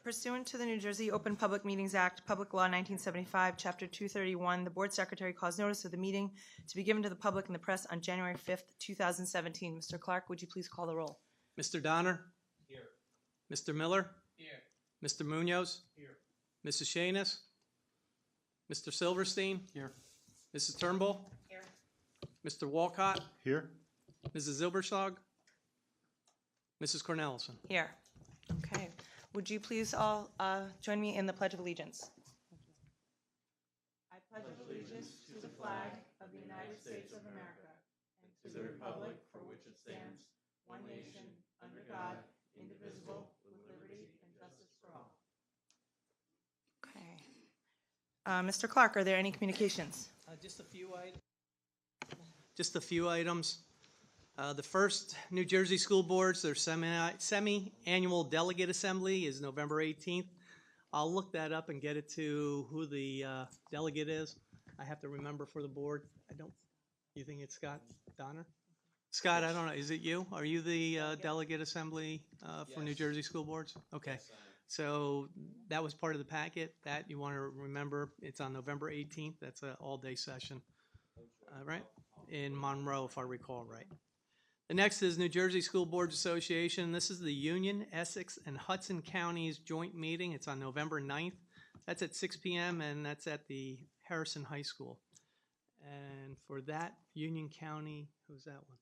Pursuant to the New Jersey Open Public Meetings Act, Public Law 1975, Chapter 231, the Board Secretary caused notice of the meeting to be given to the public and the press on January 5th, 2017. Mr. Clark, would you please call the roll? Mr. Donner? Here. Mr. Miller? Here. Mr. Munoz? Here. Mrs. Shanis? Mr. Silverstein? Here. Mrs. Turnbull? Here. Mr. Walcott? Here. Mrs. Zilbershog? Mrs. Cornelison? Here. Okay. Would you please all join me in the Pledge of Allegiance? I pledge allegiance to the flag of the United States of America and to the republic for which it stands, one nation, under God, indivisible, with liberty and justice for all. Okay. Mr. Clark, are there any communications? Just a few items. The first New Jersey School Boards, their semi-annual delegate assembly is November 18th. I'll look that up and get it to who the delegate is. I have to remember for the board. You think it's Scott Donner? Scott, I don't know. Is it you? Are you the delegate assembly for New Jersey School Boards? Okay. So that was part of the packet. That you want to remember. It's on November 18th. That's an all-day session, right? In Monroe, if I recall right. The next is New Jersey School Boards Association. This is the Union, Essex, and Hudson Counties joint meeting. It's on November 9th. That's at 6 p.m. and that's at the Harrison High School. And for that, Union County, who's that one?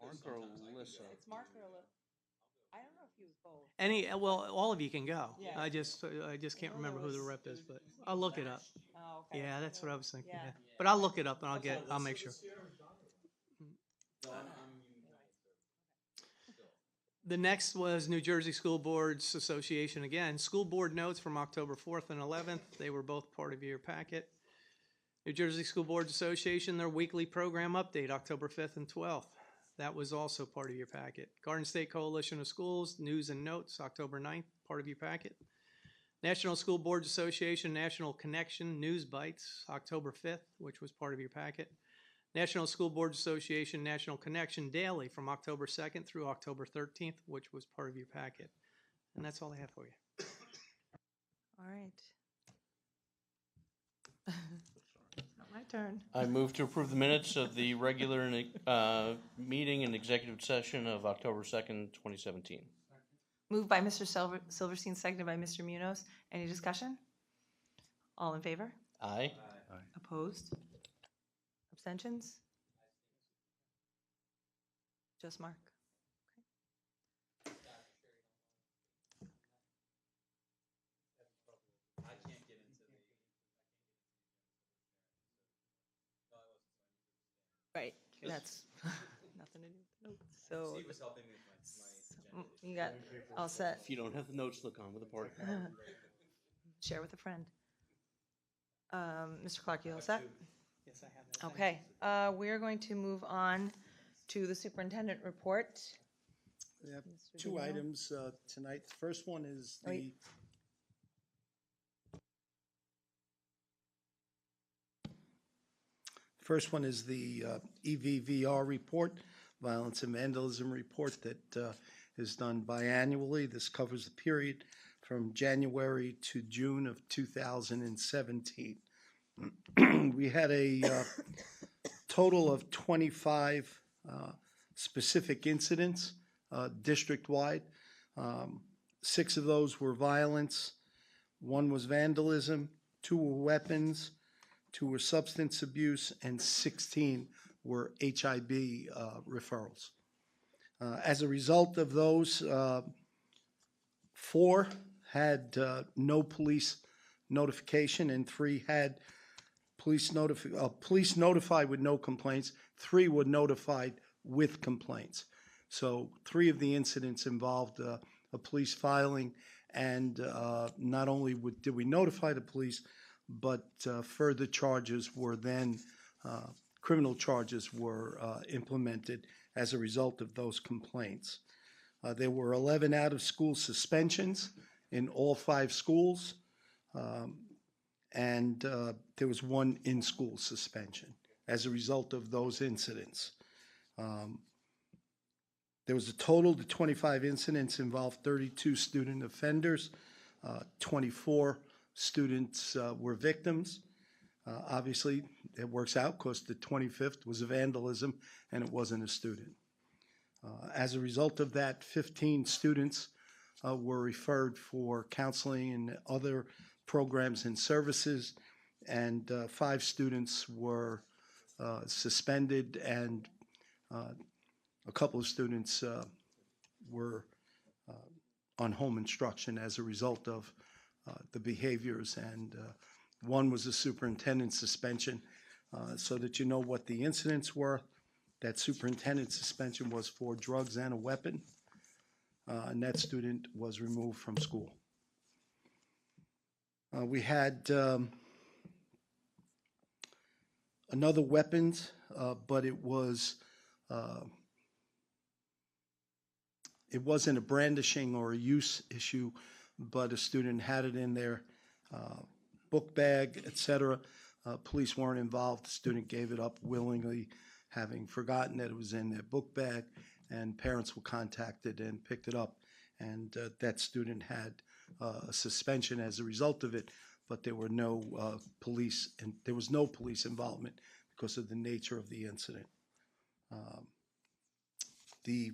Mark or Alyssa? It's Mark or Alyssa. I don't know if he was both. Well, all of you can go. Yeah. I just can't remember who the rep is, but I'll look it up. Oh, okay. Yeah, that's what I was thinking. Yeah. Yeah. But I'll look it up and I'll make sure. The next was New Jersey School Boards Association again. School board notes from October 4th and 11th. They were both part of your packet. New Jersey School Boards Association, their weekly program update, October 5th and 12th. That was also part of your packet. Garden State Coalition of Schools, news and notes, October 9th, part of your packet. National School Boards Association, National Connection, News Bites, October 5th, which was part of your packet. National School Boards Association, National Connection Daily from October 2nd through October 13th, which was part of your packet. And that's all I have for you. All right. Not my turn. I move to approve the minutes of the regular meeting and executive session of October 2nd, 2017. Moved by Mr. Silverstein, seconded by Mr. Munoz. Any discussion? All in favor? Aye. Opposed? Abstentions? Just Mark. Right, that's nothing to do with the notes. So Steve was helping me with my agenda. you got all set. If you don't have the notes, look on with the party. Share with a friend. Mr. Clark, you all set? Yes, I have that. Okay, we are going to move on to the superintendent report. We have Mr. two Vino. items tonight. The first one is Oh, wait. the EVVR report, Violence and Vandalism report that is done biannually. This covers the period from January to June of 2017. We had a total of 25 specific incidents district-wide. 6 of those were violence, 1 was vandalism, 2 were weapons, 2 were substance abuse, and 16 were HIB referrals. As a result of those, 4 had no police notification and 3 had police notified with no complaints. 3 were notified with complaints. So 3 of the incidents involved a police filing, and not only did we notify the police, but further charges were then, criminal charges were implemented as a result of those complaints. There were 11 out-of-school suspensions in all 5 schools, and there was 1 in-school suspension as a result of those incidents. There was a total of 25 incidents involved 32 student offenders. 24 students were victims. Obviously, it works out because the 25th was a vandalism and it wasn't a student. As a result of that, 15 students were referred for counseling and other programs and services, and 5 students were suspended, and a couple of students were on home instruction as a result of the behaviors, and one was a superintendent suspension. So that you know what the incidents were, that superintendent suspension was for drugs and a weapon, and that student was removed from school. We had another weapons, but it wasn't a brandishing or a use issue, but a student had it in their book bag, etc. Police weren't involved. The student gave it up willingly, having forgotten that it was in their book bag, and parents were contacted and picked it up. And that student had a suspension as a result of it, but there were no police, and there was no police involvement because of the nature of the incident. The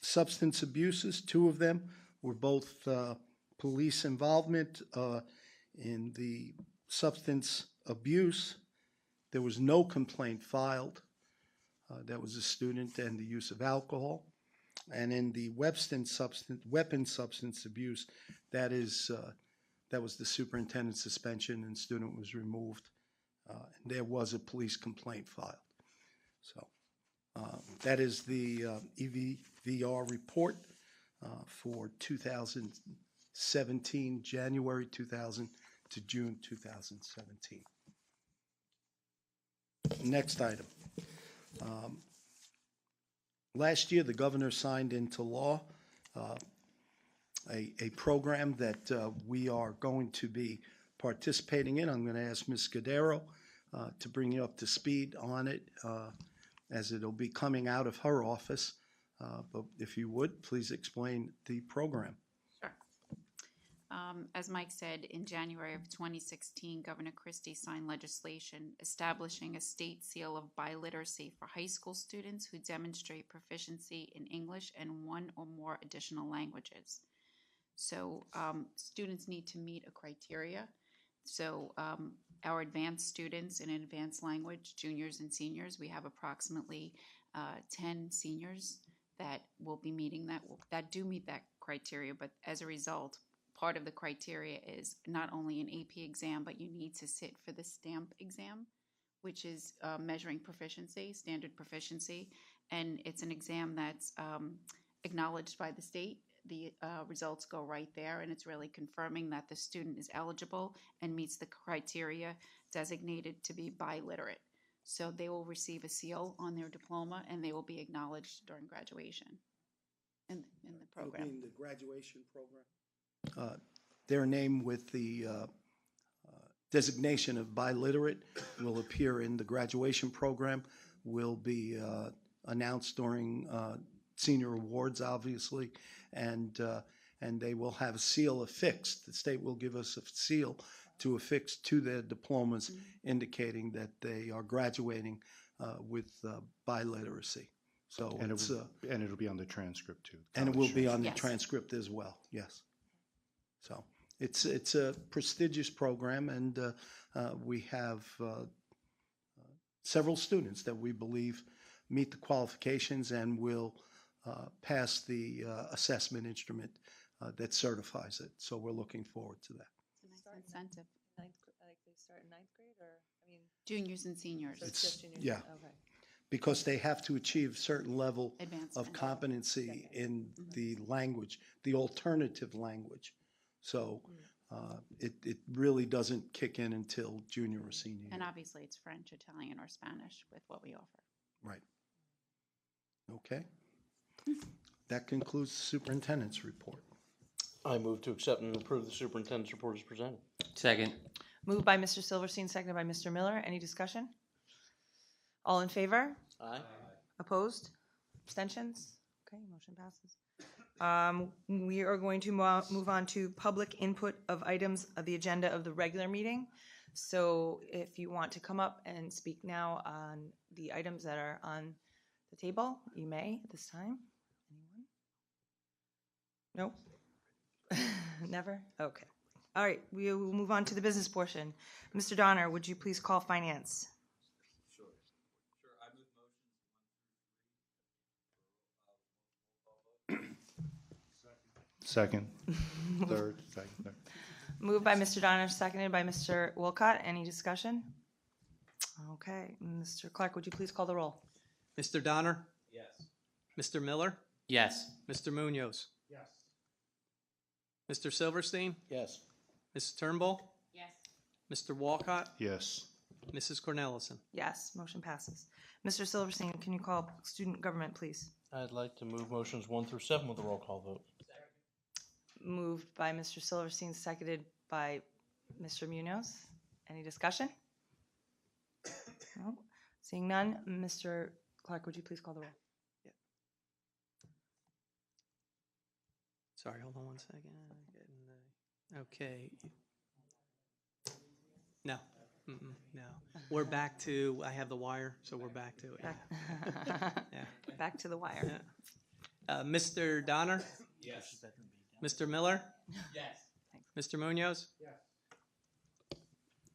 substance abuses, 2 of them were both police involvement. In the substance abuse, there was no complaint filed. That was a student and the use of alcohol. And in the weapon substance abuse, that was the superintendent's suspension, and student was removed. And there was a police complaint filed. So that is the EVVR report for 2017, January 2000 to June 2017. Next item. Last year, the governor signed into law a program that we are going to be participating in. I'm going to ask Ms. Scudero to bring you up to speed on it, as it'll be coming out of her office. But if you would, please explain the program. Sure. As Mike said, in January of 2016, Governor Christie signed legislation establishing a state seal of biliteracy for high school students who demonstrate proficiency in English and 1 or more additional languages. So students need to meet a criteria. So our advanced students in an advanced language, juniors and seniors, we have approximately 10 seniors that will be meeting that do meet that criteria. But as a result, part of the criteria is not only an AP exam, but you need to sit for the STAMP exam, which is measuring proficiency, standard proficiency. And it's an exam that's acknowledged by the state. The results go right there, and it's really confirming that the student is eligible and meets the criteria designated to be biliterate. So they will receive a seal on their diploma, and they will be acknowledged during graduation in the program. In the graduation program? Their name with the designation of biliterate will appear in the graduation program, will be announced during senior awards, obviously, and they will have a seal affixed. The state will give us a seal to affix to their diplomas, indicating that they are graduating with biliteracy. So And, it's and it'll be on the transcript too. and it will be on the Yes. transcript as well. Yes. So it's a prestigious program, and we have several students that we believe meet the qualifications and will pass the assessment instrument that certifies it. So we're looking forward to that. It's a nice incentive. Like they start in 9th grade, or, I mean, Juniors and seniors, so it's just juniors? yeah. Okay. Because they have to achieve a certain level of advancement. competency in the language, the alternative language. So it really doesn't kick in until junior or senior And year. obviously, it's French, Italian, or Spanish with what we offer. Right. Okay. That concludes the superintendent's report. I move to accept and approve the superintendent's report as presented. Second. Moved by Mr. Silverstein, seconded by Mr. Miller. Any discussion? All in favor? Aye. Opposed? Abstentions? Okay, motion passes. We are going to move on to public input of items of the agenda of the regular meeting. So if you want to come up and speak now on the items that are on the table, you may at this time. Anyone? Nope. Never? Okay. All right, we will move on to the business portion. Mr. Donner, would you please call finance? Second, third, second, third. Moved by Mr. Donner, seconded by Mr. Wolcott. Any discussion? Okay, Mr. Clark, would you please call the roll? Mr. Donner? Yes. Mr. Miller? Yes. Mr. Munoz? Yes. Mr. Silverstein? Yes. Mrs. Turnbull? Yes. Mr. Walcott? Yes. Mrs. Cornelison? Yes, motion passes. Mr. Silverstein, can you call student government, please? I'd like to move motions 1 through 7 with a roll call vote. Moved by Mr. Silverstein, seconded by Mr. Munoz. Any discussion? No? Seeing none, Mr. Clark, would you please call the roll? Sorry, hold on one second. Okay. No. No. We're back to, I have the wire, so we're back to it. Yeah. Back to the wire. Mr. Donner? Yes. Mr. Miller? Yes. Mr. Munoz? Yes.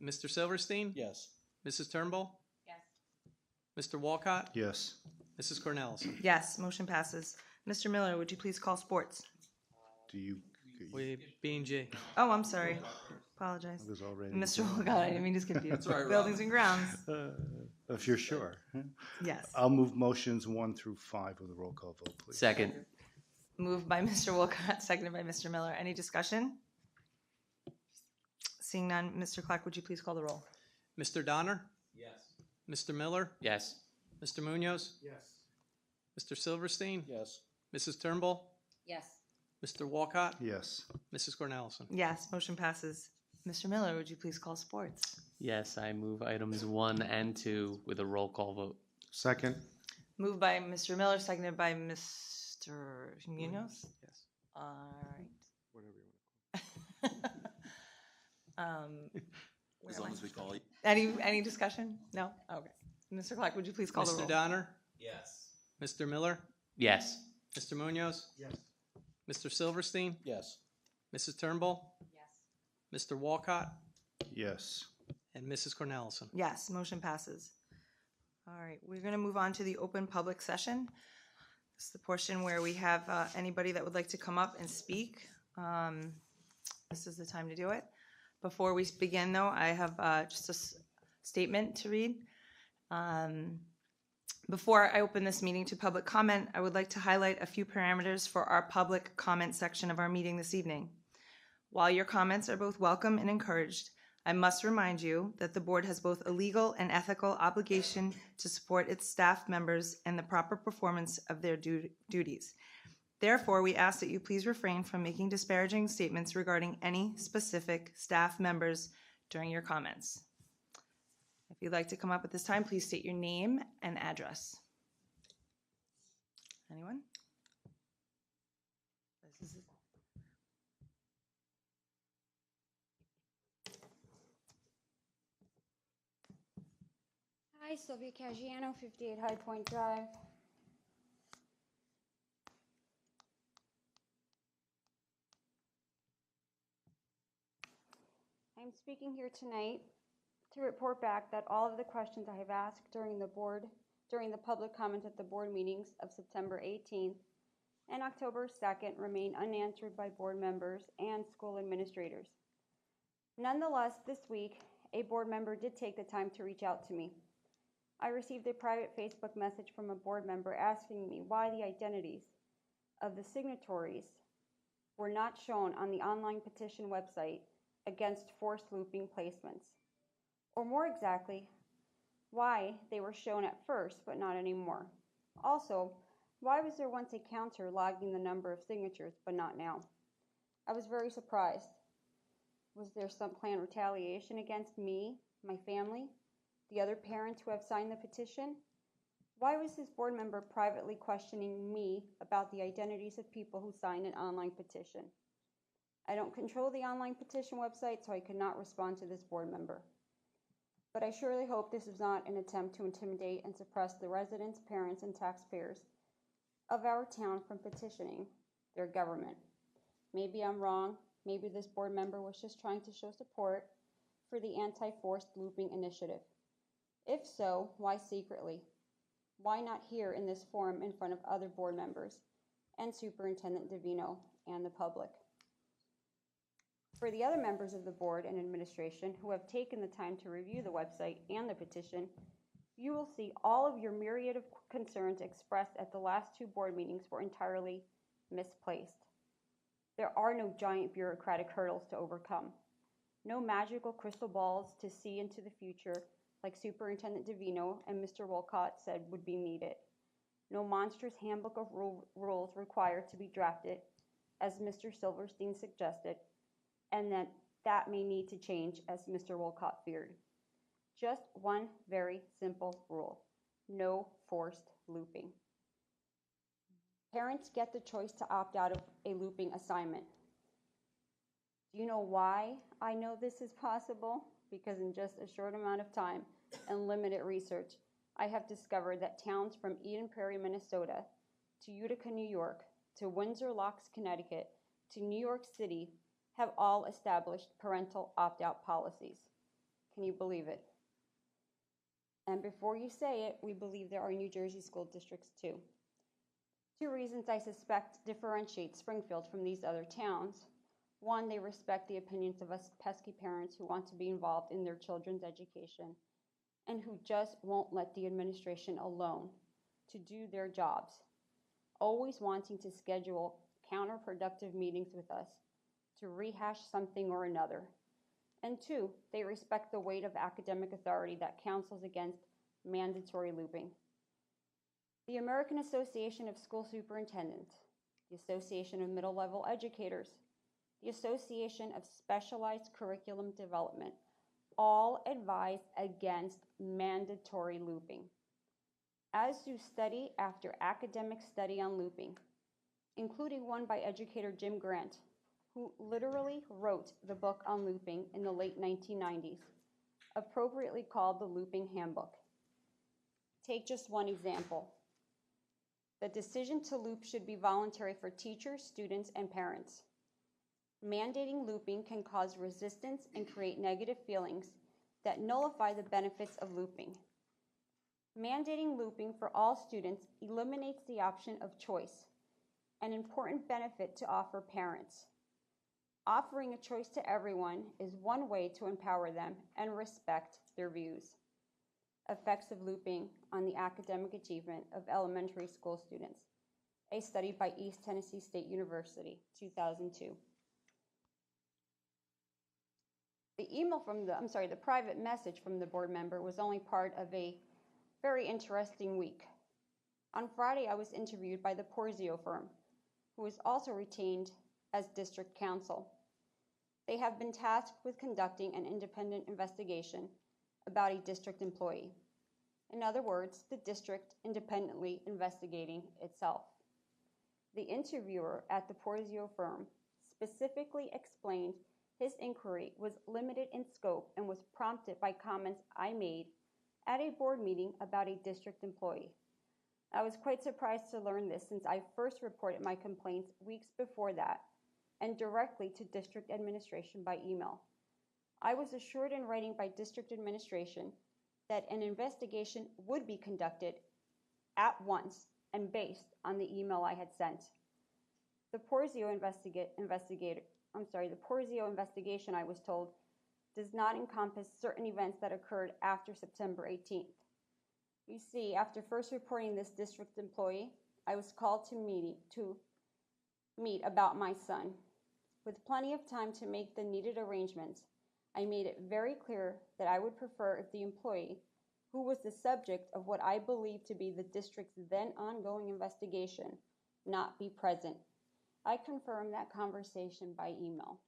Mr. Silverstein? Yes. Mrs. Turnbull? Yes. Mr. Walcott? Yes. Mrs. Cornelison? Yes, motion passes. Mr. Miller, would you please call sports? Do you? We, B and G. Oh, I'm sorry. Apologize. I was already. Mr. Wolcott, I didn't mean to skip you. Buildings and grounds. If you're sure. Yes. I'll move motions 1 through 5 with a roll call vote, please. Second. Moved by Mr. Wolcott, seconded by Mr. Miller. Any discussion? Seeing none, Mr. Clark, would you please call the roll? Mr. Donner? Yes. Mr. Miller? Yes. Mr. Munoz? Yes. Mr. Silverstein? Yes. Mrs. Turnbull? Yes. Mr. Walcott? Yes. Mrs. Cornelison? Yes, motion passes. Mr. Miller, would you please call sports? Yes, I move items 1 and 2 with a roll call vote. Second. Moved by Mr. Miller, seconded by Mr. Munoz. Yes. All right. Whatever you As long as we call it. Any discussion? No? Okay. Mr. Clark, would you please call the roll? Mr. Donner? Yes. Mr. Miller? Yes. Mr. Munoz? Yes. Mr. Silverstein? Yes. Mrs. Turnbull? Yes. Mr. Walcott? Yes. And Mrs. Cornelison? Yes, motion passes. All right, we're going to move on to the open public session. This is the portion where we have anybody that would like to come up and speak. This is the time to do it. Before we begin, though, I have just a statement to read. Before I open this meeting to public comment, I would like to highlight a few parameters for our public comment section of our meeting this evening. While your comments are both welcome and encouraged, I must remind you that the board has both a legal and ethical obligation to support its staff members and the proper performance of their duties. Therefore, we ask that you please refrain from making disparaging statements regarding any specific staff members during your comments. If you'd like to come up at this time, please state your name and address. Anyone? This is Hi, Sylvia Caggiano, 58 High Point Drive. I'm speaking here tonight to report back that all of the questions I have asked during the public comment at the board meetings of September 18th and October 2nd remain unanswered by board members and school administrators. Nonetheless, this week, a board member did take the time to reach out to me. I received a private Facebook message from a board member asking me why the identities of the signatories were not shown on the online petition website against forced looping placements. Or more exactly, why they were shown at first but not anymore. Also, why was there once a counter logging the number of signatures but not now? I was very surprised. Was there some planned retaliation against me, my family, the other parents who have signed the petition? Why was this board member privately questioning me about the identities of people who signed an online petition? I don't control the online petition website, so I could not respond to this board member. But I surely hope this is not an attempt to intimidate and suppress the residents, parents, and taxpayers of our town from petitioning their government. Maybe I'm wrong. Maybe this board member was just trying to show support for the anti-forced looping initiative. If so, why secretly? Why not here in this forum in front of other board members and Superintendent Davino and the public? For the other members of the board and administration who have taken the time to review the website and the petition, you will see all of your myriad of concerns expressed at the last two board meetings were entirely misplaced. There are no giant bureaucratic hurdles to overcome, no magical crystal balls to see into the future like Superintendent Davino and Mr. Wolcott said would be needed, no monstrous handbook of rules required to be drafted, as Mr. Silverstein suggested, and that may need to change, as Mr. Wolcott feared. Just one very simple rule: no forced looping. Parents get the choice to opt out of a looping assignment. Do you know why I know this is possible? Because in just a short amount of time and limited research, I have discovered that towns from Eden Prairie, Minnesota, to Utica, New York, to Windsor Locks, Connecticut, to New York City have all established parental opt-out policies. Can you believe it? And before you say it, we believe there are New Jersey school districts too. Two reasons I suspect differentiate Springfield from these other towns. One, they respect the opinions of us pesky parents who want to be involved in their children's education and who just won't let the administration alone to do their jobs, always wanting to schedule counterproductive meetings with us to rehash something or another. And two, they respect the weight of academic authority that counsels against mandatory looping. The American Association of School Superintendents, the Association of Middle-Level Educators, the Association of Specialized Curriculum Development, all advise against mandatory looping, as do study after academic study on looping, including one by educator Jim Grant, who literally wrote the book on looping in the late 1990s, appropriately called the Looping Handbook. Take just one example. The decision to loop should be voluntary for teachers, students, and parents. Mandating looping can cause resistance and create negative feelings that nullify the benefits of looping. Mandating looping for all students eliminates the option of choice, an important benefit to offer parents. Offering a choice to everyone is one way to empower them and respect their views. Effects of looping on the academic achievement of elementary school students. A study by East Tennessee State University, 2002. The private message from the board member was only part of a very interesting week. On Friday, I was interviewed by the Porzio firm, who was also retained as district counsel. They have been tasked with conducting an independent investigation about a district employee. In other words, the district independently investigating itself. The interviewer at the Porzio firm specifically explained his inquiry was limited in scope and was prompted by comments I made at a board meeting about a district employee. I was quite surprised to learn this since I first reported my complaints weeks before that and directly to district administration by email. I was assured in writing by district administration that an investigation would be conducted at once and based on the email I had sent. The Porzio investigation, I was told, does not encompass certain events that occurred after September 18th. You see, after first reporting this district employee, I was called to meet about my son. With plenty of time to make the needed arrangements, I made it very clear that I would prefer if the employee, who was the subject of what I believed to be the district's then ongoing investigation, not be present. I confirmed that conversation by email.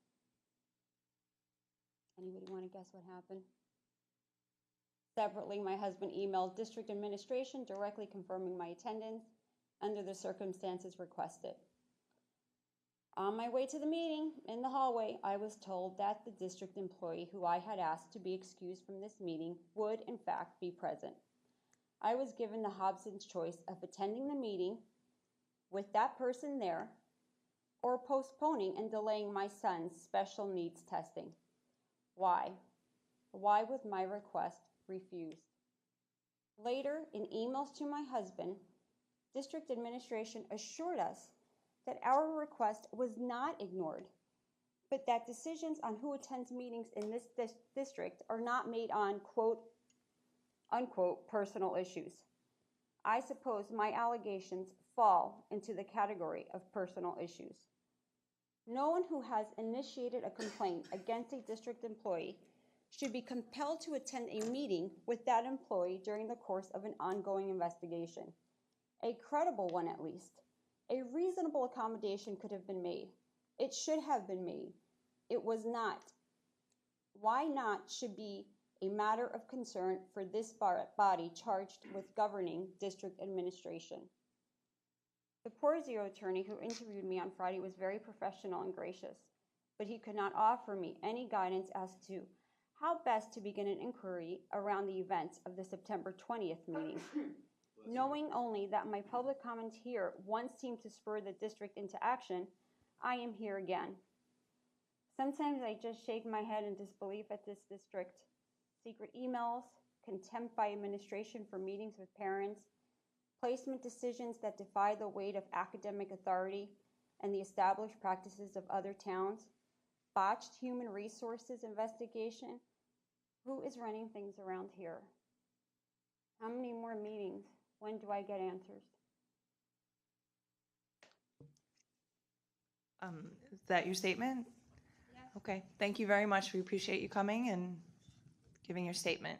Anybody want to guess what happened? Separately, my husband emailed district administration directly confirming my attendance under the circumstances requested. On my way to the meeting, in the hallway, I was told that the district employee who I had asked to be excused from this meeting would, in fact, be present. I was given the Hobson's choice of attending the meeting with that person there or postponing and delaying my son's special needs testing. Why? Why was my request refused? Later, in emails to my husband, district administration assured us that our request was not ignored, but that decisions on who attends meetings in this district are not made on quote, unquote, personal issues. I suppose my allegations fall into the category of personal issues. No one who has initiated a complaint against a district employee should be compelled to attend a meeting with that employee during the course of an ongoing investigation. A credible one, at least. A reasonable accommodation could have been made. It should have been made. It was not. Why not should be a matter of concern for this body charged with governing district administration. The Porzio attorney who interviewed me on Friday was very professional and gracious, but he could not offer me any guidance as to how best to begin an inquiry around the events of the September 20th meeting. Knowing only that my public comment here once seemed to spur the district into action, I am here again. Sometimes I just shake my head in disbelief at this district. Secret emails, contempt by administration for meetings with parents, placement decisions that defy the weight of academic authority and the established practices of other towns, botched human resources investigation. Who is running things around here? How many more meetings? When do I get answers? Is that your statement? Yes. Okay, thank you very much. We appreciate you coming and giving your statement.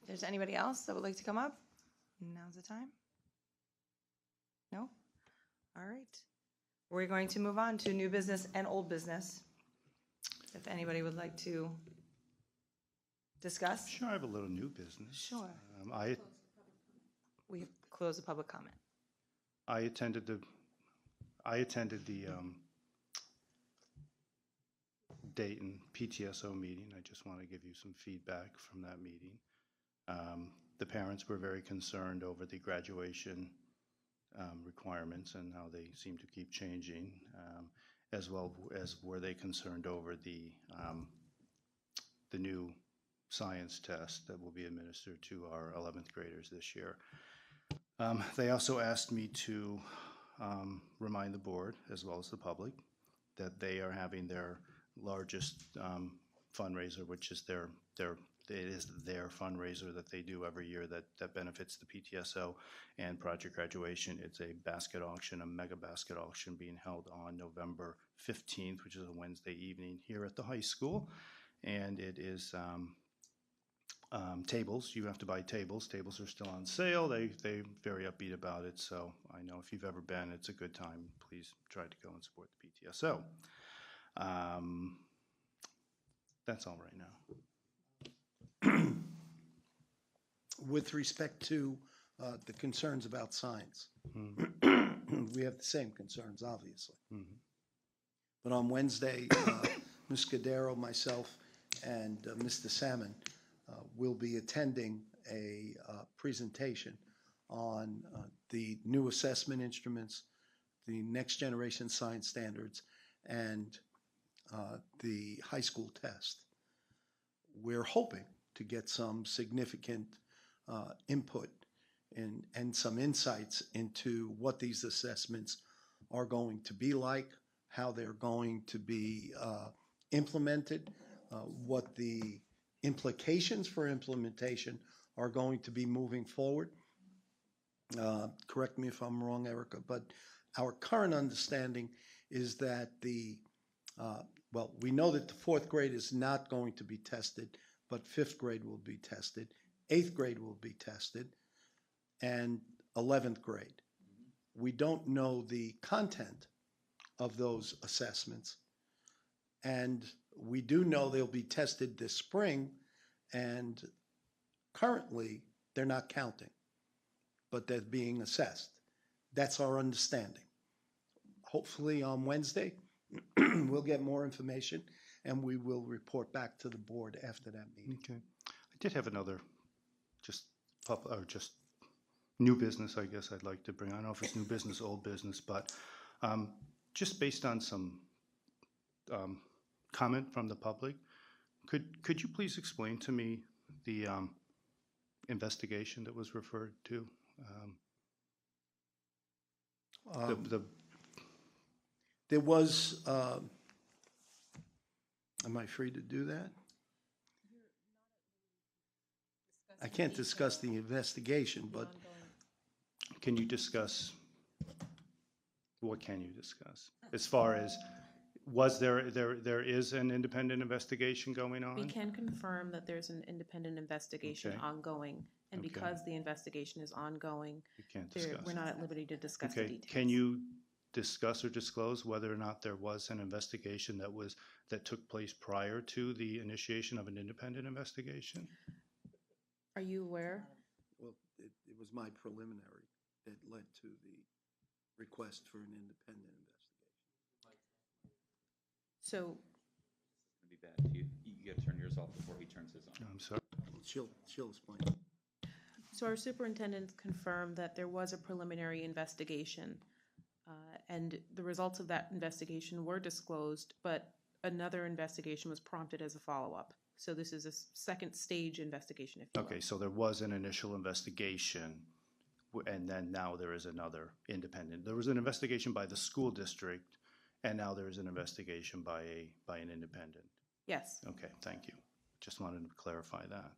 If there's anybody else that would like to come up, now's the time. No? All right. We're going to move on to new business and old business. If anybody would like to discuss. Sure, I have a little new business. Sure. We have closed the public comment. I attended the Dayton PTSO meeting. I just want to give you some feedback from that meeting. The parents were very concerned over the graduation requirements and how they seem to keep changing, as well as were they concerned over the new science test that will be administered to our 11th graders this year. They also asked me to remind the board, as well as the public, that they are having their largest fundraiser, which is their fundraiser that they do every year that benefits the PTSO and Project Graduation. It's a basket auction, a mega basket auction being held on November 15th, which is a Wednesday evening here at the high school. And it is tables. You have to buy tables. Tables are still on sale. They're very upbeat about it. So I know if you've ever been, it's a good time. Please try to go and support the PTSO. That's all right now. With respect to the concerns about science, we have the same concerns, obviously. But on Wednesday, Ms. Scudero, myself, and Mr. Salmon will be attending a presentation on the new assessment instruments, the next generation science standards, and the high school test. We're hoping to get some significant input and some insights into what these assessments are going to be like, how they're going to be implemented, what the implications for implementation are going to be moving forward. Correct me if I'm wrong, Erica, but our current understanding is that well, we know that the 4th grade is not going to be tested, but 5th grade will be tested, 8th grade will be tested, and 11th grade. We don't know the content of those assessments, and We do know they'll be tested this spring, and currently, they're not counting, but they're being assessed. That's our understanding. Hopefully on Wednesday, we'll get more information, and we will report back to the board after that meeting. Okay. I did have another, just just new business, I guess I'd like to bring. I don't know if it's new business, old business, but just based on some comment from the public, could you please explain to me the investigation that was referred to? There was, am I free to do that? I can't discuss the investigation, but Can you discuss, what can you discuss? As far as, was there is an independent investigation going on? We can confirm that there's an independent investigation Okay. ongoing, and Okay. because the investigation is ongoing, You can't there- discuss. we're not at liberty to discuss the Okay, details. can you discuss or disclose whether or not there was an investigation that took place prior to the initiation of an independent investigation? Are you aware? well, it was my preliminary that led to the request for an independent investigation. So It'd be bad. You gotta turn yours off before he turns his on. I'm sorry. She'll explain. So our superintendent confirmed that there was a preliminary investigation, and the results of that investigation were disclosed, but another investigation was prompted as a follow-up. So this is a second stage investigation, if you will. Okay, so there was an initial investigation, and then now there is another independent. There was an investigation by the school district, and now there is an investigation by an independent. Yes. Okay, thank you. Just wanted to clarify that.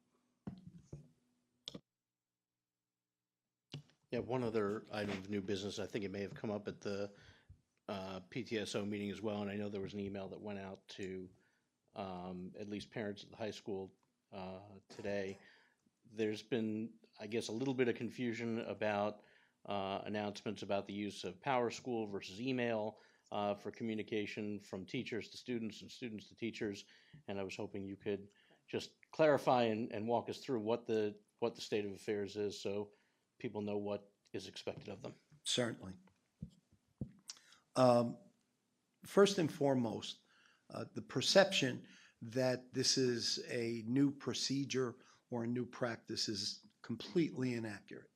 Yeah, one other item of new business, I think it may have come up at the PTSO meeting as well, and I know there was an email that went out to at least parents at the high school today. There's been, I guess, a little bit of confusion about announcements about the use of PowerSchool versus email for communication from teachers to students and students to teachers, and I was hoping you could just clarify and walk us through what the state of affairs is, so people know what is expected of them. Certainly. First and foremost, the perception that this is a new procedure or a new practice is completely inaccurate.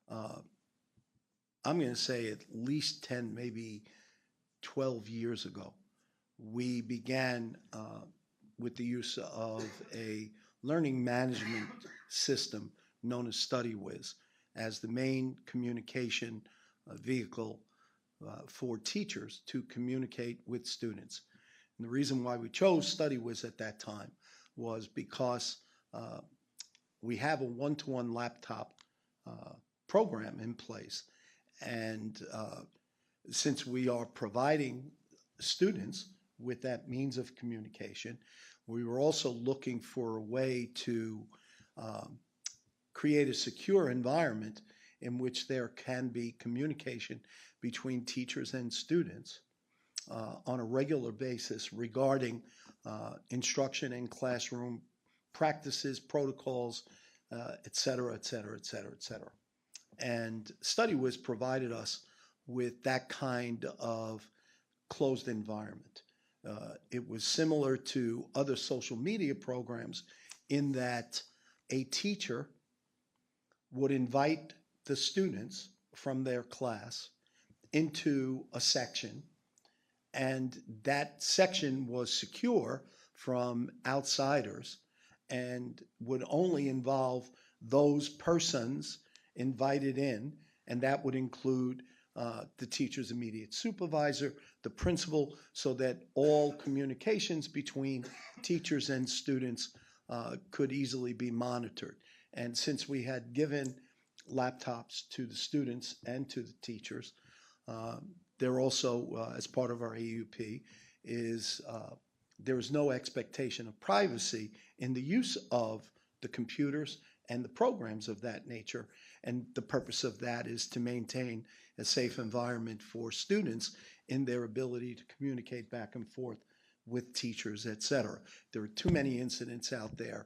I'm going to say at least 10, maybe 12 years ago, we began with the use of a learning management system known as StudyWiz as the main communication vehicle for teachers to communicate with students. And the reason why we chose StudyWiz at that time was because we have a one-to-one laptop program in place. And since we are providing students with that means of communication, we were also looking for a way to create a secure environment in which there can be communication between teachers and students on a regular basis regarding instruction in classroom practices, protocols, et cetera, et cetera, et cetera, et cetera. And StudyWiz provided us with that kind of closed environment. It was similar to other social media programs in that a teacher would invite the students from their class into a section, and that section was secure from outsiders and would only involve those persons invited in, and that would include the teacher's immediate supervisor, the principal, so that all communications between teachers and students could easily be monitored. And since we had given laptops to the students and to the teachers, there also, as part of our AUP, is there is no expectation of privacy in the use of the computers and the programs of that nature. And the purpose of that is to maintain a safe environment for students in their ability to communicate back and forth with teachers, et cetera. There are too many incidents out there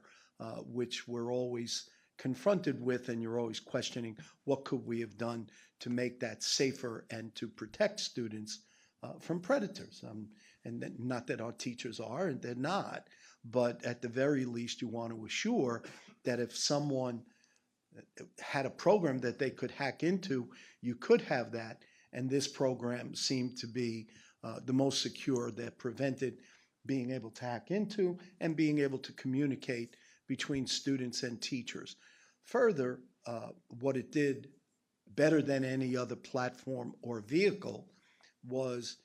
which we're always confronted with, and you're always questioning what could we have done to make that safer and to protect students from predators. Not that our teachers are, and they're not, but at the very least you want to assure that if someone had a program that they could hack into, you could have that. And this program seemed to be the most secure, that prevented being able to hack into and being able to communicate between students and teachers. Further, what it did better than any other platform or vehicle was,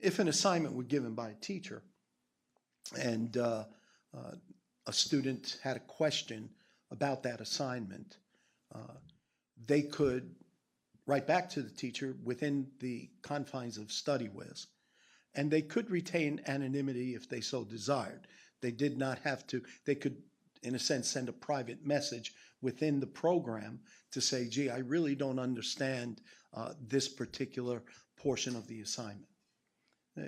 if an assignment were given by a teacher and a student had a question about that assignment, they could write back to the teacher within the confines of StudyWiz, and they could retain anonymity if they so desired. They did not have to, they could, in a sense, send a private message within the program to say, gee, I really don't understand this particular portion of the assignment.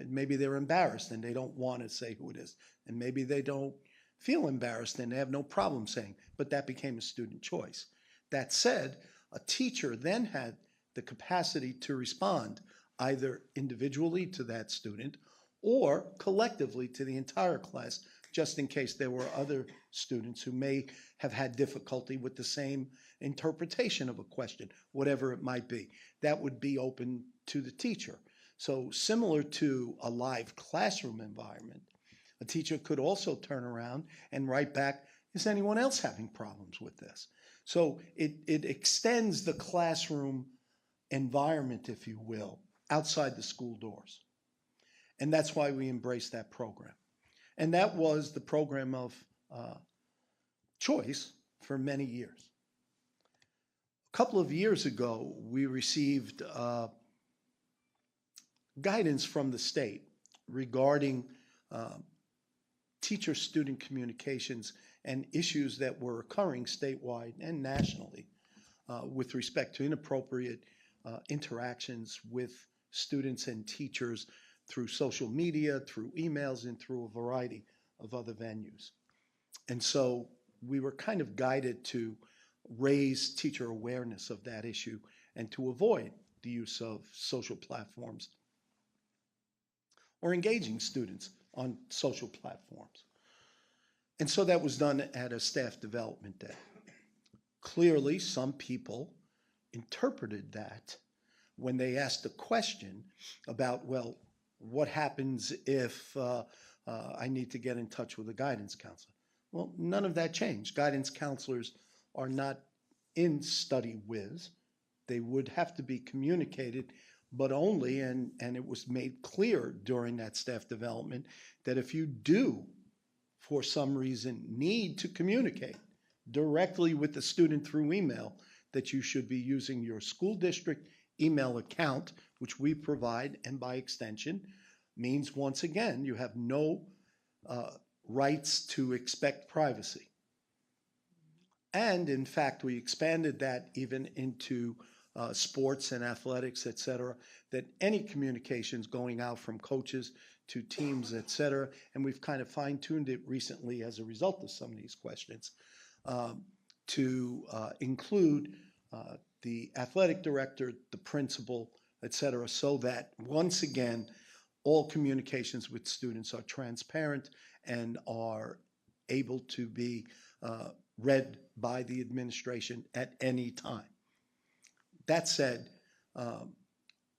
Maybe they're embarrassed and they don't want to say who it is. And maybe they don't feel embarrassed and they have no problem saying, but that became a student choice. That said, a teacher then had the capacity to respond either individually to that student or collectively to the entire class, just in case there were other students who may have had difficulty with the same interpretation of a question, whatever it might be. That would be open to the teacher. So similar to a live classroom environment, a teacher could also turn around and write back, is anyone else having problems with this? So it extends the classroom environment, if you will, outside the school doors. And that's why we embraced that program. And that was the program of choice for many years. A couple of years ago, we received guidance from the state regarding teacher-student communications and issues that were occurring statewide and nationally with respect to inappropriate interactions with students and teachers through social media, through emails, and through a variety of other venues. And so we were kind of guided to raise teacher awareness of that issue and to avoid the use of social platforms or engaging students on social platforms. And so that was done at a staff development day. Clearly, some people interpreted that when they asked a question about, well, what happens if I need to get in touch with a guidance counselor? Well, none of that changed. Guidance counselors are not in StudyWiz. They would have to be communicated, but only, and it was made clear during that staff development, that if you do, for some reason, need to communicate directly with the student through email, that you should be using your school district email account, which we provide, and by extension, means once again, you have no rights to expect privacy. And in fact, we expanded that even into sports and athletics, et cetera, that any communications going out from coaches to teams, et cetera, and we've kind of fine-tuned it recently as a result of some of these questions, to include the athletic director, the principal, et cetera, so that once again, all communications with students are transparent and are able to be read by the administration at any time. That said,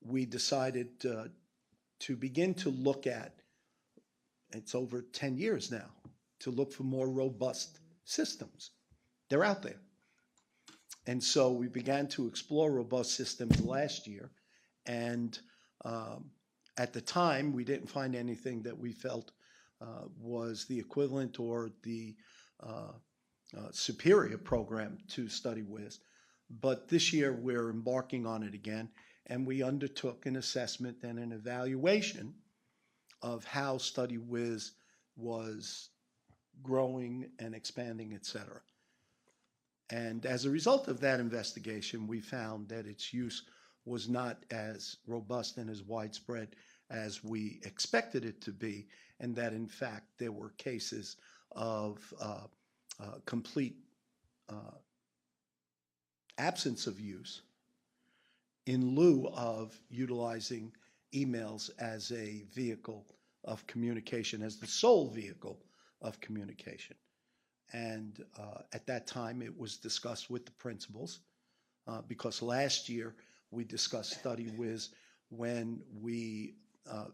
we decided to begin to look at, it's over 10 years now, to look for more robust systems. They're out there. And so we began to explore robust systems last year. And at the time, we didn't find anything that we felt was the equivalent or the superior program to StudyWiz. But this year, we're embarking on it again. And we undertook an assessment and an evaluation of how StudyWiz was growing and expanding, et cetera. And as a result of that investigation, we found that its use was not as robust and as widespread as we expected it to be, and that in fact there were cases of complete absence of use in lieu of utilizing emails as a vehicle of communication, as the sole vehicle of communication. And at that time, it was discussed with the principals, because last year we discussed StudyWiz when we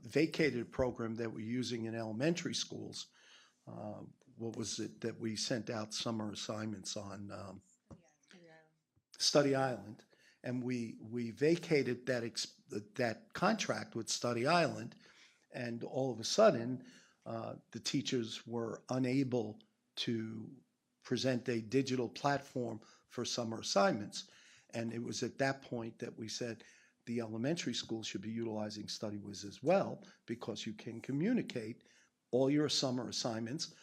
vacated a program that we're using in elementary schools. What was it that we sent out summer assignments on? Study Island. And we vacated that contract with Study Island, and all of a sudden, the teachers were unable to present a digital platform for summer assignments. And it was at that point that we said the elementary schools should be utilizing StudyWiz as well, because you can communicate all your summer assignments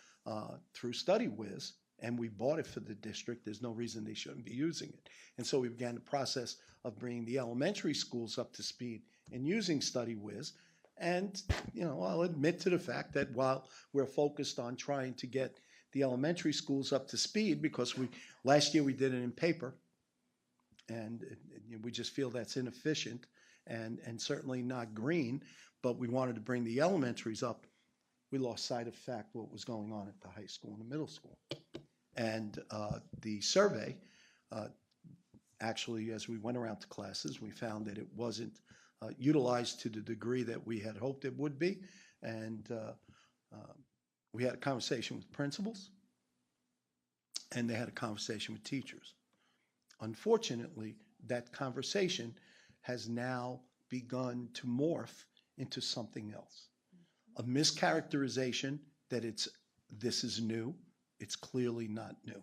through StudyWiz, and we bought it for the district. There's no reason they shouldn't be using it. And so we began the process of bringing the elementary schools up to speed in using StudyWiz. And, you know, I'll admit to the fact that while we're focused on trying to get the elementary schools up to speed, because last year we did it in paper, and we just feel that's inefficient and certainly not green, but we wanted to bring the elementaries up, we lost sight of fact what was going on at the high school and the middle school. And the survey, actually, as we went around to classes, we found that it wasn't utilized to the degree that we had hoped it would be. And we had a conversation with principals, and they had a conversation with teachers. Unfortunately, that conversation has now begun to morph into something else. A mischaracterization that this is new. It's clearly not new.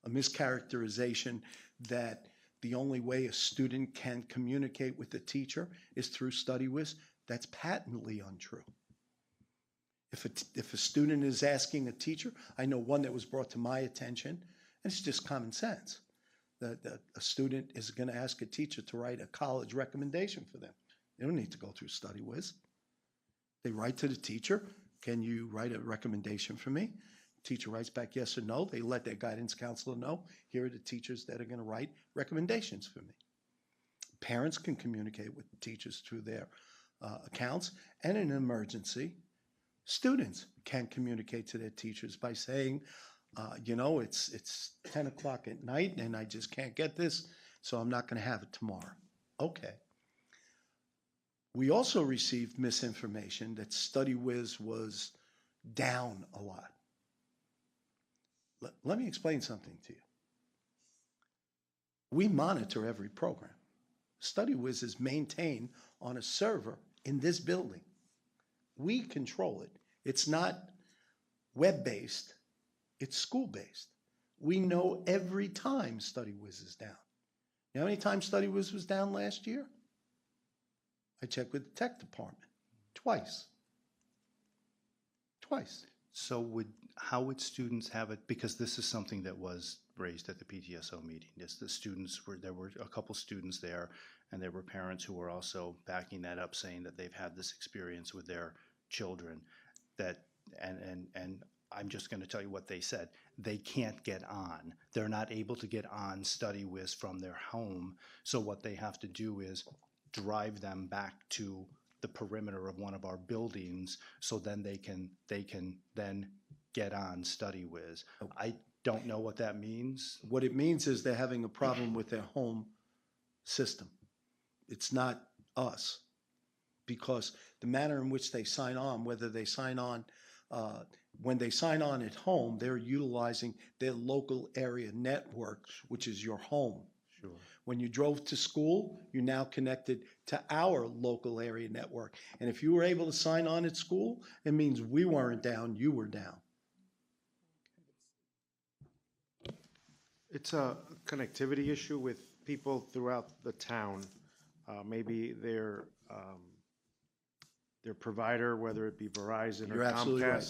A mischaracterization that the only way a student can communicate with the teacher is through StudyWiz. That's patently untrue. If a student is asking a teacher, I know one that was brought to my attention, and it's just common sense, that a student is going to ask a teacher to write a college recommendation for them. They don't need to go through StudyWiz. They write to the teacher, can you write a recommendation for me? Teacher writes back yes or no. They let their guidance counselor know, here are the teachers that are going to write recommendations for me. Parents can communicate with teachers through their accounts, and in an emergency, students can communicate to their teachers by saying, you know, it's 10 o'clock at night and I just can't get this, so I'm not going to have it tomorrow. Okay. We also received misinformation that StudyWiz was down a lot. Let me explain something to you. We monitor every program. StudyWiz is maintained on a server in this building. We control it. It's not web-based, it's school-based. We know every time StudyWiz is down. You know how many times StudyWiz was down last year? I checked with the tech department. Twice. So how would students have it, because this is something that was raised at the PTSO meeting, there were a couple students there, and there were parents who were also backing that up, saying that they've had this experience with their children, and I'm just going to tell you what they said. They can't get on. They're not able to get on StudyWiz from their home, so what they have to do is drive them back to the perimeter of one of our buildings, so then they can then get on StudyWiz. I don't know what that means. What it means is they're having a problem with their home system. It's not us, because the manner in which they sign on, whether they sign on, when they sign on at home, they're utilizing their local area network, which is your home. Sure. When you drove to school, you're now connected to our local area network. And if you were able to sign on at school, it means we weren't down, you were down. It's a connectivity issue with people throughout the town. Maybe their provider, whether it be Verizon or You're absolutely right.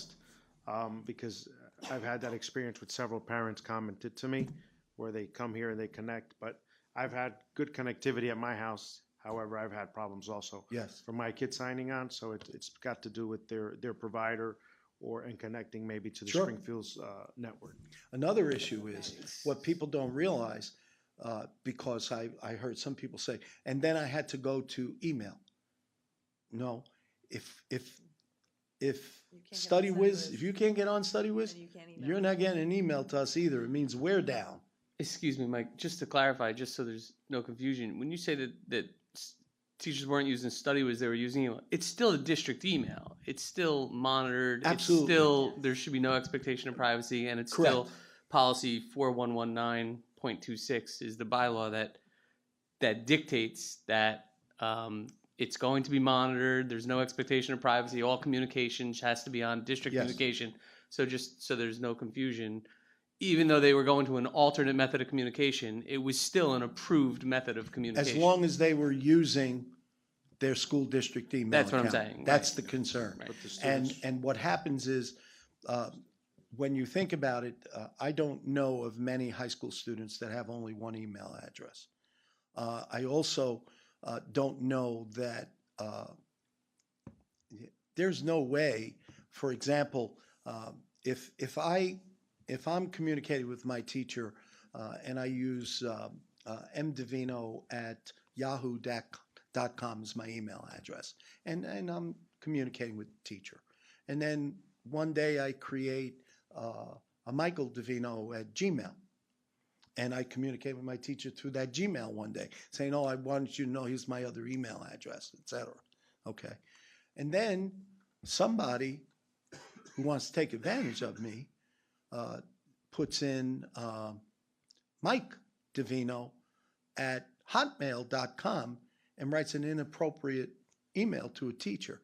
Comcast, because I've had that experience with several parents commented to me, where they come here and they connect, but I've had good connectivity at my house. However, I've had problems also Yes. for my kids signing on, so it's got to do with their provider and connecting maybe to the Sure. Springfield's network. Another issue is what people don't realize, because I heard some people say, and then I had to go to email. No, if StudyWiz, if you can't get on StudyWiz, you're not getting an email to us either. It means we're down. Excuse me, Mike, just to clarify, just so there's no confusion, when you say that teachers weren't using StudyWiz, they were using email, it's still a district email. It's still monitored. Absolutely. It's still, there should be no expectation of privacy, and it's still Correct. policy 4119.26 is the bylaw that dictates that it's going to be monitored. There's no expectation of privacy. All communication has to be on district Yes. communication. So just so there's no confusion, even though they were going to an alternate method of communication, it was still an approved method of communication. As long as they were using their school district email That's what I'm account. saying, That's right. the concern. Right. But the And students- what happens is, when you think about it, I don't know of many high school students that have only one email address. I also don't know that there's no way, for example, if I'm communicating with my teacher and I use mdevino@yahoo.com as my email address, and I'm communicating with the teacher, and then one day I create a Michael Devino at Gmail, and I communicate with my teacher through that Gmail one day, saying, "Oh, I wanted you to know here's my other email address," etc. Okay, and then somebody who wants to take advantage of me puts in Mike Devino at hotmail.com and writes an inappropriate email to a teacher.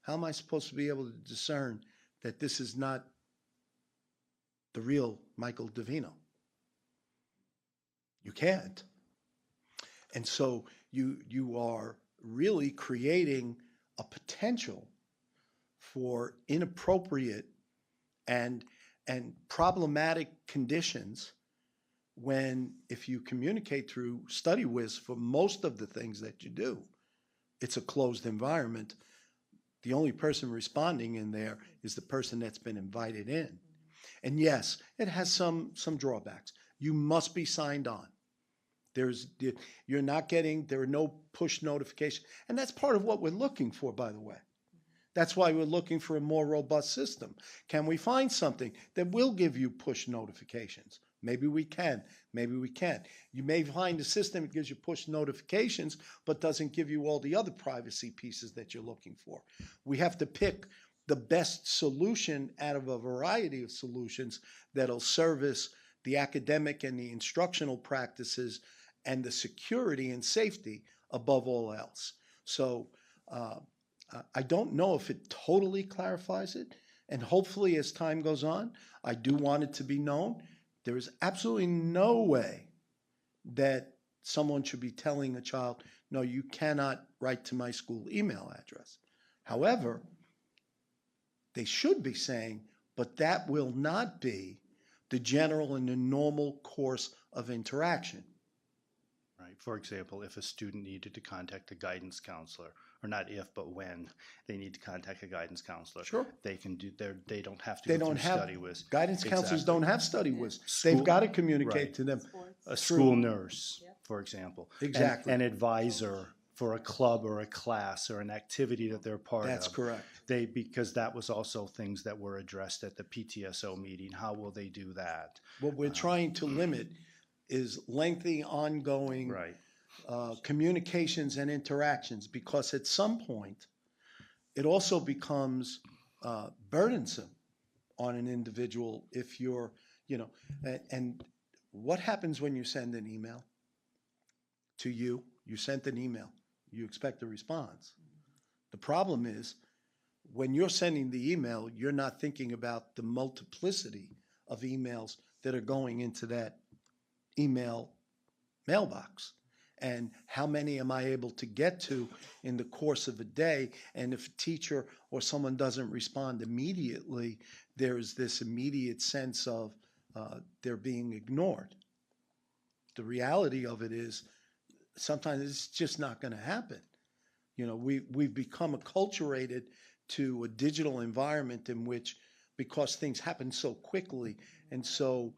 How am I supposed to be able to discern that this is not the real Michael Devino? You can't. And so you are really creating a potential for inappropriate and problematic conditions when, if you communicate through StudyWiz for most of the things that you do, it's a closed environment. The only person responding in there is the person that's been invited in. And yes, it has some drawbacks. You must be signed on. There are no push notifications. And that's part of what we're looking for, by the way. That's why we're looking for a more robust system. Can we find something that will give you push notifications? Maybe we can, maybe we can't. You may find a system that gives you push notifications, but doesn't give you all the other privacy pieces that you're looking for. We have to pick the best solution out of a variety of solutions that'll service the academic and the instructional practices and the security and safety above all else. So I don't know if it totally clarifies it, and hopefully as time goes on, I do want it to be known. There is absolutely no way that someone should be telling a child, no, you cannot write to my school email address. However, they should be saying, but that will not be the general and the normal course of interaction. Right. For example, if a student needed to contact a guidance counselor, or not if, but when they need to contact a guidance counselor, Sure. they can do. They don't have to. They go don't through have, StudyWiz. guidance counselors Exactly. don't have StudyWiz. School- They've got to communicate right. to them. A school nurse, for example, Exactly. an advisor for a club or a class or an activity that they're part That's of. correct. Because that was also things that were addressed at the PTSO meeting. How will they do that? What we're trying to limit is lengthy, ongoing Right. communications and interactions, because at some point, it also becomes burdensome on an individual if you're, and what happens when you send an email to you? You sent an email. You expect a response. The problem is, when you're sending the email, you're not thinking about the multiplicity of emails that are going into that email mailbox. And how many am I able to get to in the course of a day? And if a teacher or someone doesn't respond immediately, there's this immediate sense of they're being ignored. The reality of it is sometimes it's just not going to happen. You know, we've become acculturated to a digital environment in which, because things happen so quickly and so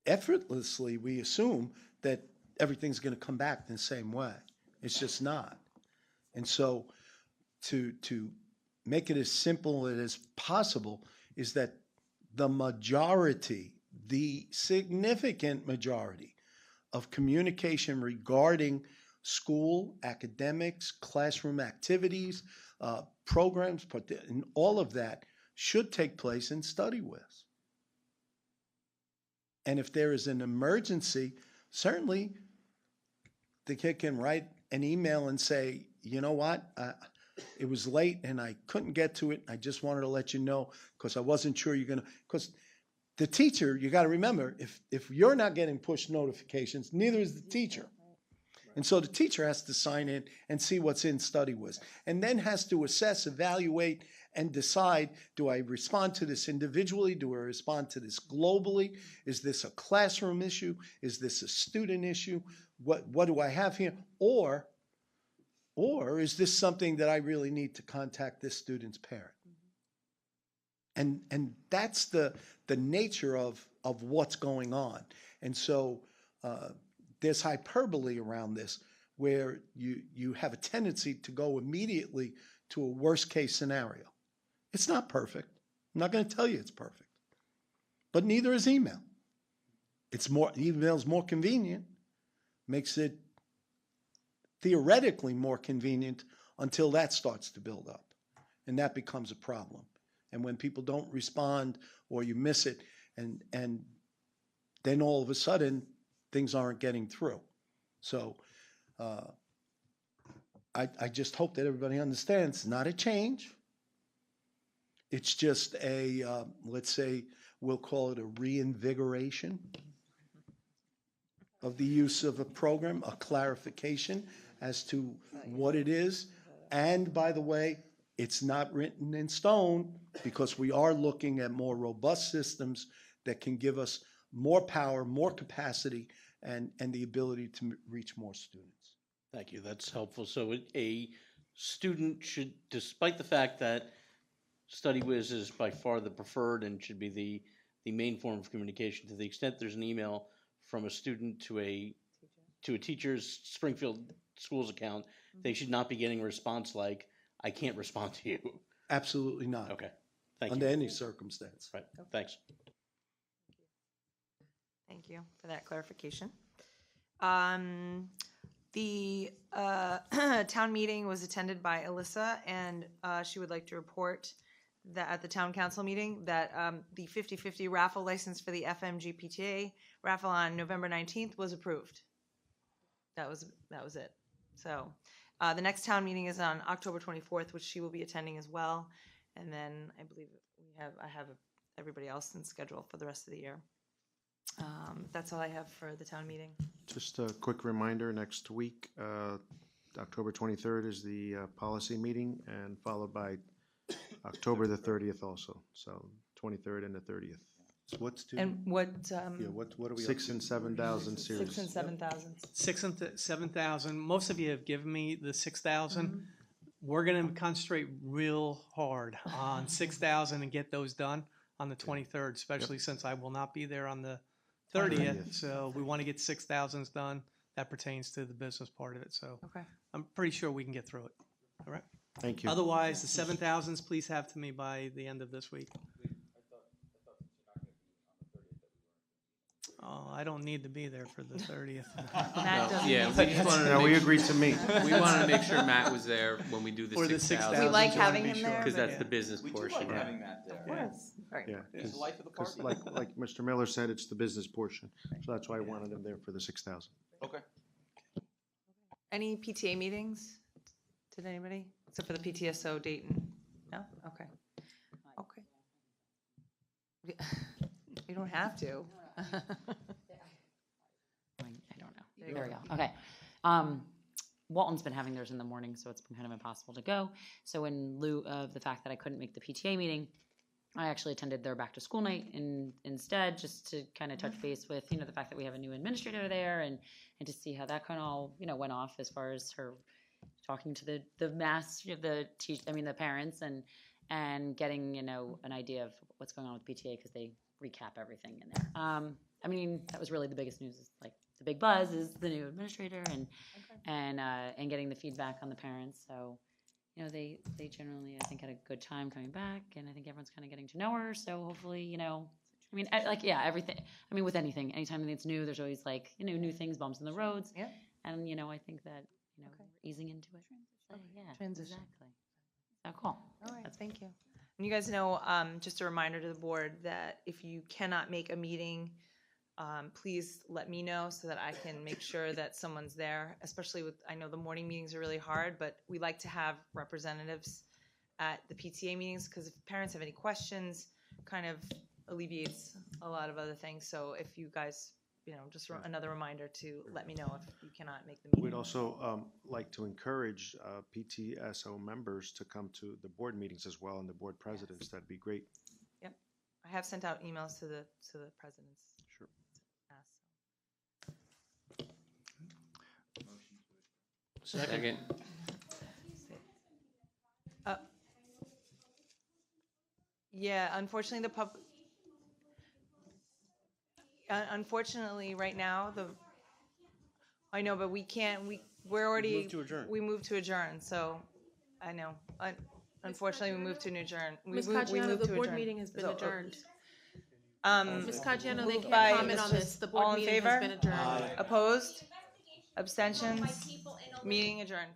effortlessly, we assume that everything's going to come back in the same way. It's just not. And so to make it as simple as possible is that the majority, the significant majority of communication regarding school, academics, classroom activities, programs, and all of that should take place in StudyWiz. And if there is an emergency, certainly the kid can write an email and say, you know what, it was late and I couldn't get to it. I just wanted to let you know because I wasn't sure you're going to, because the teacher, you got to remember, if you're not getting push notifications, neither is the teacher. And so the teacher has to sign in and see what's in StudyWiz, and then has to assess, evaluate, and decide, do I respond to this individually? Do I respond to this globally? Is this a classroom issue? Is this a student issue? What do I have here? Or is this something that I really need to contact this student's parent? And that's the nature of what's going on. And so there's hyperbole around this, where you have a tendency to go immediately to a worst case scenario. It's not perfect. I'm not going to tell you it's perfect. But neither is email. Email's more convenient, makes it theoretically more convenient until that starts to build up. And that becomes a problem. And when people don't respond or you miss it, and then all of a sudden things aren't getting through. So I just hope that everybody understands it's not a change. It's just a, let's say, we'll call it a reinvigoration of the use of a program, a clarification as to what it is. And by the way, it's not written in stone, because we are looking at more robust systems that can give us more power, more capacity, and the ability to reach more students. Thank you, that's helpful. So a student should, despite the fact that StudyWiz is by far the preferred and should be the main form of communication, to the extent there's an email from a student to a teacher's Springfield Schools account, they should not be getting a response like, I can't respond to you. Absolutely not. Okay, thank you. Under any circumstance. Right, thanks. Thank you for that clarification. The town meeting was attended by Alyssa, and she would like to report that at the town council meeting that the 50/50 raffle license for the FMG PTA raffle on November 19th was approved. That was it. So the next town meeting is on October 24th, which she will be attending as well. And then I believe I have everybody else in schedule for the rest of the year. That's all I have for the town meeting. Just a quick reminder, next week, October 23rd is the policy meeting, and followed by October the 30th also. So 23rd and the 30th. So what's due? And what, What are we up 6,000 to? and 7,000 series. 6,000 and 7,000? 6,000 to 7,000. Most of you have given me the 6,000. We're going to concentrate real hard on 6,000 and get those done on the 23rd, especially since I will not be there on the 30th. So we want to get 6,000s done. That pertains to the business part of it. So Okay. I'm pretty sure we can get through it. All right. Thank you. Otherwise, the 7,000s, please have to me by the end of this week. Oh, I don't need to be there for the 30th. Matt doesn't Yeah, need we to- just wanted to No, we make, agreed to meet. we wanted to make sure Matt was there when we do the For the 6,000. 6,000. We like so I wanna having be him sure. there, Because but- that's the business We do portion. like having Matt there. Yes. Right. Yeah, It's the life of the because party. like Mr. Miller said, it's the business portion. So that's why I wanted them there for the 6,000. Okay. Any PTA meetings? Did anybody? Except for the PTSO Dayton? No? Okay. Okay. You don't have to. I don't know. There we go. Okay. Walton's been having theirs in the morning, so it's been kind of impossible to go. So in lieu of the fact that I couldn't make the PTA meeting, I actually attended their back to school night instead, just to kind of touch base with, the fact that we have a new administrator there and to see how that kind of all, went off as far as her talking to the the parents and getting, an idea of what's going on with PTA because they recap everything in there. That was really the biggest news. Is like the big buzz is the new administrator and getting the feedback on the parents. So, they generally, I think, had a good time coming back, and I think everyone's kind of getting to know her. So hopefully, everything. With anything, anytime it's new, there's always new things, bumps in the roads. Yeah. And I think that we're easing into it. So, yeah, Transition. exactly. So cool. All right, thank you. And you guys know, just a reminder to the board that if you cannot make a meeting, please let me know so that I can make sure that someone's there, especially I know the morning meetings are really hard, but we like to have representatives at the PTA meetings because if parents have any questions, kind of alleviates a lot of other things. So if you guys, just another reminder to let me know if you cannot make the meeting. We'd also like to encourage PTSO members to come to the board meetings as well and the board presidents. That'd be great. Yep. I have sent out emails to the presidents. Sure. Second. Yeah, unfortunately, unfortunately, right now, I know, but we can't, we're already. moved to adjourn. We moved to adjourn, so, I know. Unfortunately, we moved to adjourn. Ms. We Caggiano, moved the to board adjourn. meeting has been So, adjourned. Ms. Ms. Caggiano, they moved by can't comment on Mr. this. The All board in meeting favor? has been adjourned. Opposed? Abstentions? Meeting adjourned.